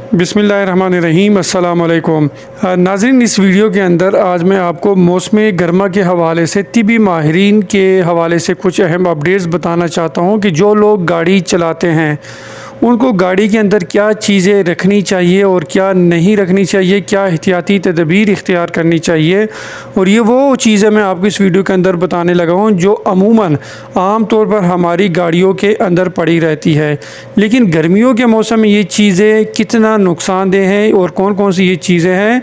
बिस्मिल्लाहिर्रहमानिर्रहीम। अस्सलाम वालेकुम नाज़रीन, इस वीडियो के अंदर आज मैं आपको मौसम गर्मा के हवाले से तिबी माहिरीन के हवाले से कुछ अहम अपडेट्स बताना चाहता हूं कि जो लोग गाड़ी चलाते हैं उनको गाड़ी के अंदर क्या चीज़ें रखनी चाहिए और क्या नहीं रखनी चाहिए, क्या एहतियाती तदबीर इख्तियार करनी चाहिए। और ये वो चीज़ें मैं आपको इस वीडियो के अंदर बताने लगा हूँ जो अमूमन आम तौर पर हमारी गाड़ियों के अंदर पड़ी रहती है, लेकिन गर्मियों के मौसम में ये चीज़ें कितना नुकसानदेह हैं और कौन कौन सी ये चीज़ें हैं,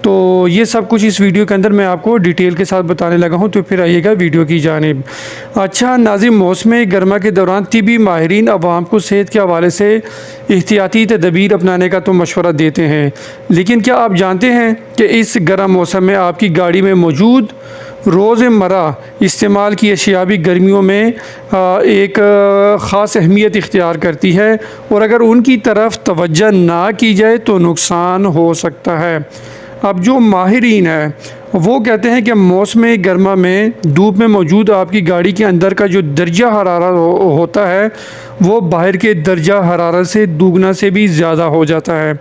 तो ये सब कुछ इस वीडियो के अंदर मैं आपको डिटेल के साथ बताने लगा हूँ। तो फिर आइएगा वीडियो की जानिब। अच्छा नाज़रीन, मौसम गर्मा के दौरान तिबी माहिरीन अवाम को सेहत के हवाले से एहतियाती तदबीर अपनाने का तो मशवरा देते हैं, लेकिन क्या आप जानते हैं कि इस गर्म मौसम में आपकी गाड़ी में मौजूद रोज़मर्रा इस्तेमाल की अशिया भी गर्मियों में एक ख़ास अहमियत इख्तियार करती है, और अगर उनकी तरफ तवज्जो ना की जाए तो नुकसान हो सकता है। अब जो माहिरीन है वो कहते हैं कि मौसम गर्मा में धूप में मौजूद आपकी गाड़ी के अंदर का जो दर्जा हरारत होता है वो बाहर के दर्जा हरारत से दुगना से भी ज़्यादा हो जाता है।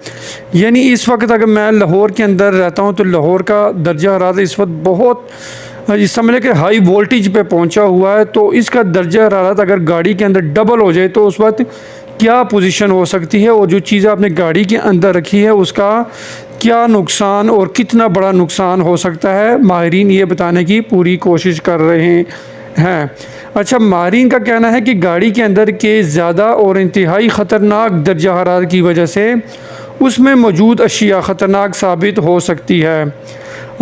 यानी इस वक्त अगर मैं लाहौर के अंदर रहता हूँ तो लाहौर का दर्जा हरारत इस वक्त बहुत समझ लें कि हाई वोल्टेज पे पहुंचा हुआ है। तो इसका दर्जा हरारत अगर गाड़ी के अंदर डबल हो जाए तो उस वक्त क्या पोजीशन हो सकती है, और जो चीज़ आपने गाड़ी के अंदर रखी है उसका क्या नुकसान और कितना बड़ा नुकसान हो सकता है, माहिरीन ये बताने की पूरी कोशिश कर रहे हैं। अच्छा, माहिरीन का कहना है कि गाड़ी के अंदर के ज़्यादा और इंतहाई ख़तरनाक दर्जा हरारत की वजह से उसमें मौजूद अशिया ख़तरनाक साबित हो सकती है,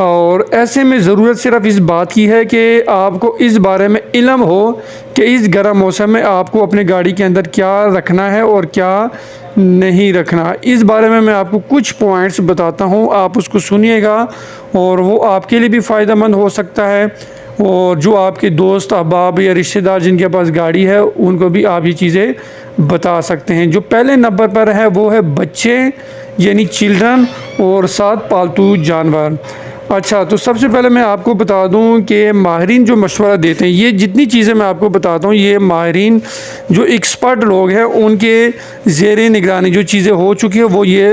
और ऐसे में ज़रूरत सिर्फ इस बात की है कि आपको इस बारे में इल्म हो कि इस गर्म मौसम में आपको अपने गाड़ी के अंदर क्या रखना है और क्या नहीं रखना। इस बारे में मैं आपको कुछ पॉइंट्स बताता हूँ, आप उसको सुनिएगा और वो आपके लिए भी फ़ायदेमंद हो सकता है, और जो आपके दोस्त अहबाब या रिश्तेदार जिनके पास गाड़ी है उनको भी आप ये चीज़ें बता सकते हैं। जो पहले नंबर पर है वो है बच्चे यानी चिल्ड्रन, और साथ पालतू जानवर। अच्छा, तो सबसे पहले मैं आपको बता दूं कि माहिरीन जो मशवरा देते हैं, ये जितनी चीज़ें मैं आपको बताता हूँ ये माहिरीन जो एक्सपर्ट लोग हैं उनके ज़ेरे निगरानी जो चीज़ें हो चुकी है वो ये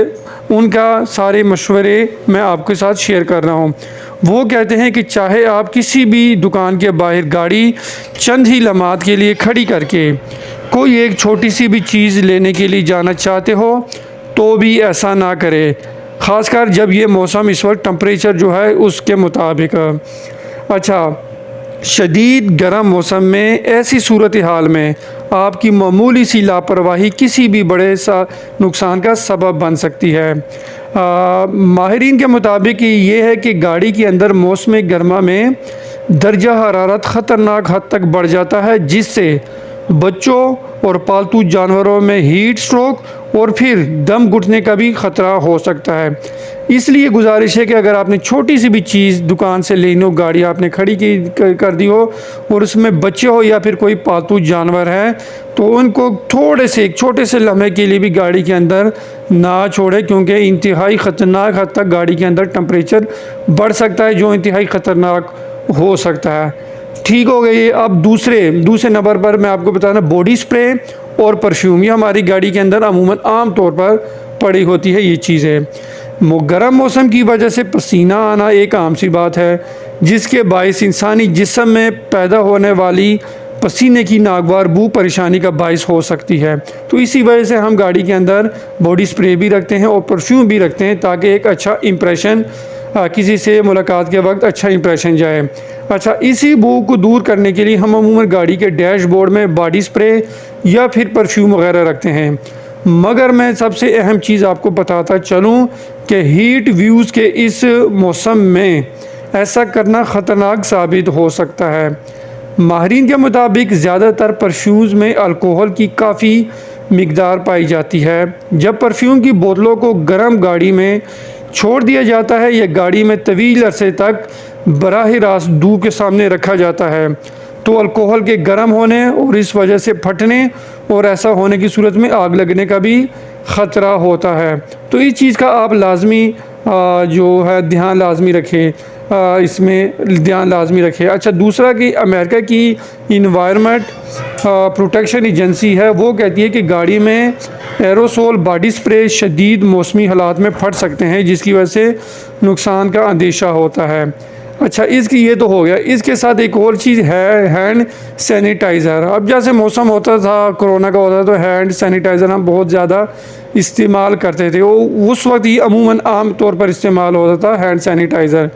उनका सारे मशवरे मैं आपके साथ शेयर कर रहा हूँ। वो कहते हैं कि चाहे आप किसी भी दुकान के बाहर गाड़ी चंद ही लम्हात के लिए खड़ी करके कोई एक छोटी सी भी चीज़ लेने के लिए जाना चाहते हो तो भी ऐसा ना करें, ख़ासकर जब ये मौसम इस वक्त टेम्परेचर जो है उसके मुताबिक। अच्छा, शदीद गर्म मौसम में ऐसी सूरत हाल में आपकी मामूली सी लापरवाही किसी भी बड़े सा नुकसान का सबब बन सकती है। माहिरीन के मुताबिक ये है कि गाड़ी के अंदर मौसम गर्मा में दर्जा हरारत ख़तरनाक हद तक बढ़ जाता है, जिससे बच्चों और पालतू जानवरों में हीट स्ट्रोक और फिर दम घुटने का भी ख़तरा हो सकता है। इसलिए गुजारिश है कि अगर आपने छोटी सी भी चीज़ दुकान से लेनी हो, गाड़ी आपने खड़ी कर दी हो और उसमें बच्चे हो या फिर कोई पालतू जानवर है, तो उनको एक छोटे से लम्हे के लिए भी गाड़ी के अंदर ना छोड़े, क्योंकि इंतहाई ख़तरनाक हद तक गाड़ी के अंदर टेम्परेचर बढ़ सकता है जो इंतहाई ख़तरनाक हो सकता है। ठीक हो गई। अब दूसरे नंबर पर मैं आपको बताना बॉडी स्प्रे और परफ्यूम, ये हमारी गाड़ी के अंदर अमूमन आम तौर पर पड़ी होती है ये चीज़ें। गर्म मौसम की वजह से पसीना आना एक आम सी बात है, जिसके बायस इंसानी जिस्म में पैदा होने वाली पसीने की नागवार बू परेशानी का बायस हो सकती है। तो इसी वजह से हम गाड़ी के अंदर बॉडी स्प्रे भी रखते हैं और परफ्यूम भी रखते हैं, ताकि एक अच्छा इम्प्रेशन किसी से मुलाकात के वक्त अच्छा इंप्रेशन जाए। अच्छा, इसी बू को दूर करने के लिए हम अमूमन गाड़ी के डैशबोर्ड में बॉडी स्प्रे या फिर परफ्यूम वगैरह रखते हैं। मगर मैं सबसे अहम चीज़ आपको बताता चलूँ कि हीट व्यूज़ के इस मौसम में ऐसा करना ख़तरनाक साबित हो सकता है। माहिरीन के मुताबिक ज़्यादातर परफ्यूम्स में अल्कोहल की काफ़ी मिकदार पाई जाती है। जब परफ्यूम की बोतलों को गर्म गाड़ी में छोड़ दिया जाता है या गाड़ी में तवील अरसे तक बराह रास्त धूप के सामने रखा जाता है, तो अल्कोहल के गर्म होने और इस वजह से फटने और ऐसा होने की सूरत में आग लगने का भी ख़तरा होता है। तो इस चीज़ का आप लाजमी जो है ध्यान लाजमी रखें। اس میں دھیان لازمی رکھے۔ اچھا دوسرا کہ امریکہ کی انوائرمنٹ پروٹیکشن ایجنسی ہے، وہ کہتی ہے کہ گاڑی میں ایروسول باڈی سپرے شدید موسمی حالات میں پھٹ سکتے ہیں، جس کی وجہ سے نقصان کا اندیشہ ہوتا ہے۔ اچھا اس کی یہ تو ہو گیا، اس کے ساتھ ایک اور چیز ہے ہینڈ سینیٹائزر۔ اب جیسے موسم ہوتا تھا کرونا کا ہوتا تھا تو ہینڈ سینیٹائزر ہم بہت زیادہ استعمال کرتے تھے، وہ اس وقت یہ عموماً عام طور پر استعمال ہوتا تھا ہینڈ سینیٹائزر،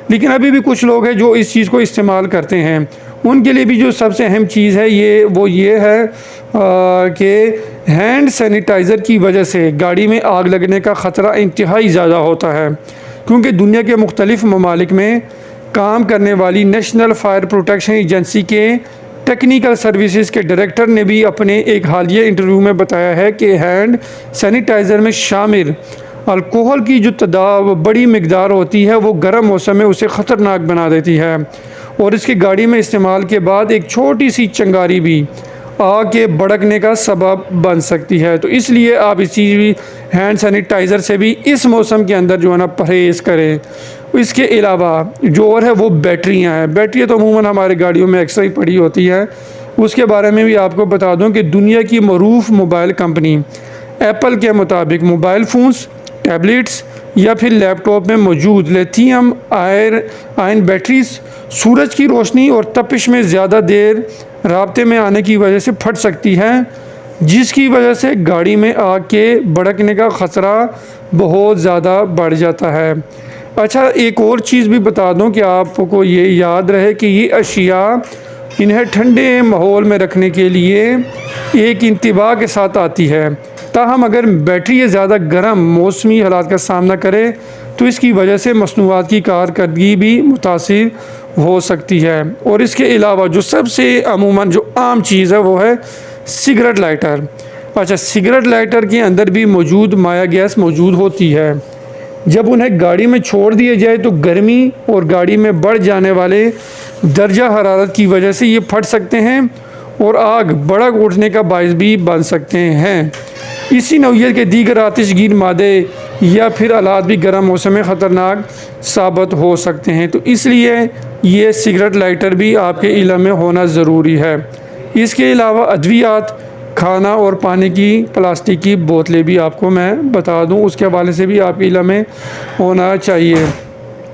لیکن ابھی بھی کچھ لوگ ہیں جو اس چیز کو استعمال کرتے ہیں۔ ان کے لیے بھی جو سب سے اہم چیز ہے وہ یہ ہے کہ ہینڈ سینیٹائزر کی وجہ سے گاڑی میں آگ لگنے کا خطرہ انتہائی زیادہ ہوتا ہے، کیونکہ دنیا کے مختلف ممالک میں کام کرنے والی نیشنل فائر پروٹیکشن ایجنسی کے ٹیکنیکل سروسز کے ڈائریکٹر نے بھی اپنے ایک حالیہ انٹرویو میں بتایا ہے کہ ہینڈ سینیٹائزر میں شامل الکوہل کی جو بڑی مقدار ہوتی ہے وہ گرم موسم میں اسے خطرناک بنا دیتی ہے، اور اس کی گاڑی میں استعمال کے بعد ایک چھوٹی سی چنگاری بھی آگ کے بھڑکنے کا سبب بن سکتی ہے۔ تو اس لیے آپ اس چیز بھی ہینڈ سینیٹائزر سے بھی اس موسم کے اندر جو ہے نا پرہیز کریں۔ اس کے علاوہ جو اور ہے وہ بیٹریاں ہیں۔ بیٹریاں تو عموماً ہمارے گاڑیوں میں اکثر ہی پڑی ہوتی ہیں، اس کے بارے میں بھی آپ کو بتا دوں کہ دنیا کی معروف موبائل کمپنی ایپل کے مطابق موبائل فونز، ٹیبلیٹس یا پھر لیپ ٹاپ میں موجود لیتھیم آئن بیٹریز سورج کی روشنی اور تپش میں زیادہ دیر رابطے میں آنے کی وجہ سے پھٹ سکتی ہیں، جس کی وجہ سے گاڑی میں آگ کے بھڑکنے کا خطرہ بہت زیادہ بڑھ جاتا ہے۔ اچھا ایک اور چیز بھی بتا دوں کہ آپ کو یہ یاد رہے کہ یہ اشیاء انہیں ٹھنڈے ماحول میں رکھنے کے لیے ایک انتباہ کے ساتھ آتی ہے، تاہم اگر بیٹری زیادہ گرم موسمی حالات کا سامنا کرے تو اس کی وجہ سے مصنوعات کی کارکردگی بھی متاثر ہو سکتی ہے۔ اور اس کے علاوہ جو سب سے عموماً جو عام چیز ہے وہ ہے سگریٹ لائٹر۔ اچھا سگریٹ لائٹر کے اندر بھی موجود مائع گیس موجود ہوتی ہے، جب انہیں گاڑی میں چھوڑ دیا جائے تو گرمی اور گاڑی میں بڑھ جانے والے درجہ حرارت کی وجہ سے یہ پھٹ سکتے ہیں اور آگ بھڑک اٹھنے کا باعث بھی بن سکتے ہیں۔ اسی نوعیت کے دیگر آتش گیر مادے یا پھر آلات بھی گرم موسم میں خطرناک ثابت ہو سکتے ہیں، تو اس لیے یہ سگریٹ لائٹر بھی آپ کے علم میں ہونا ضروری ہے۔ اس کے علاوہ ادویات، کھانا اور پانی کی پلاسٹک کی بوتلیں بھی آپ کو میں بتا دوں، اس کے حوالے سے بھی آپ کے علم میں ہونا چاہیے۔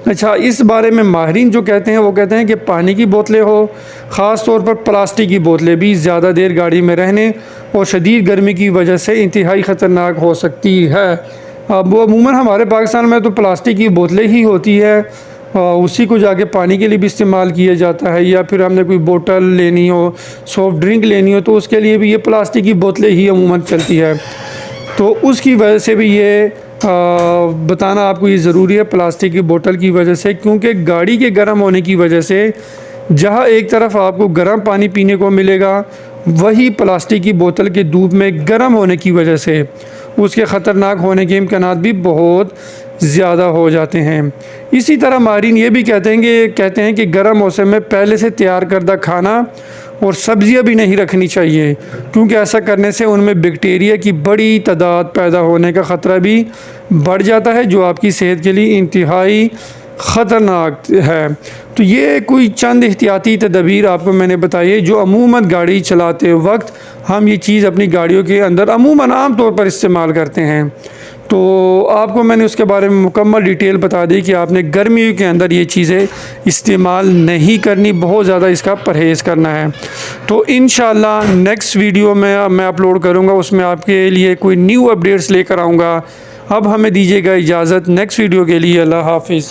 اچھا اس بارے میں ماہرین جو کہتے ہیں وہ کہتے ہیں کہ پانی کی بوتلیں ہو، خاص طور پر پلاسٹک کی بوتلیں بھی زیادہ دیر گاڑی میں رہنے اور شدید گرمی کی وجہ سے انتہائی خطرناک ہو سکتی ہے۔ اب وہ عموماً ہمارے پاکستان میں تو پلاسٹک کی بوتلیں ہی ہوتی ہے، اسی کو جا کے پانی کے لیے بھی استعمال کیا جاتا ہے، یا پھر ہم نے کوئی بوتل لینی ہو، سافٹ ڈرنک لینی ہو تو اس کے لیے بھی یہ پلاسٹک کی بوتلیں ہی عموماً چلتی ہے۔ تو اس کی وجہ سے بھی یہ بتانا آپ کو یہ ضروری ہے پلاسٹک کی بوتل کی وجہ سے، کیونکہ گاڑی کے گرم ہونے کی وجہ سے جہاں ایک طرف آپ کو گرم پانی پینے کو ملے گا، وہی پلاسٹک کی بوتل کے دودھ میں گرم ہونے کی وجہ سے اس کے خطرناک ہونے کے امکانات بھی بہت زیادہ ہو جاتے ہیں۔ اسی طرح ماہرین یہ بھی کہتے ہیں کہ گرم موسم میں پہلے سے تیار کردہ کھانا اور سبزیاں بھی نہیں رکھنی چاہیے، کیونکہ ایسا کرنے سے ان میں بیکٹیریا کی بڑی تعداد پیدا ہونے کا خطرہ بھی بڑھ جاتا ہے، جو آپ کی صحت کے لیے انتہائی خطرناک ہے۔ تو یہ کوئی چند احتیاطی تدابیر آپ کو میں نے بتائی ہے جو عموماً گاڑی چلاتے وقت ہم یہ چیز اپنی گاڑیوں کے اندر عموماً عام طور پر استعمال کرتے ہیں۔ تو آپ کو میں نے اس کے بارے میں مکمل ڈیٹیل بتا دی کہ آپ نے گرمیوں کے اندر یہ چیزیں استعمال نہیں کرنی، بہت زیادہ اس کا پرہیز کرنا ہے۔ تو انشاءاللہ نیکسٹ ویڈیو میں اپلوڈ کروں گا، اس میں آپ کے لیے کوئی نیو اپڈیٹس لے کر آؤں گا۔ اب ہمیں دیجیے گا اجازت، نیکسٹ ویڈیو کے لیے اللہ حافظ۔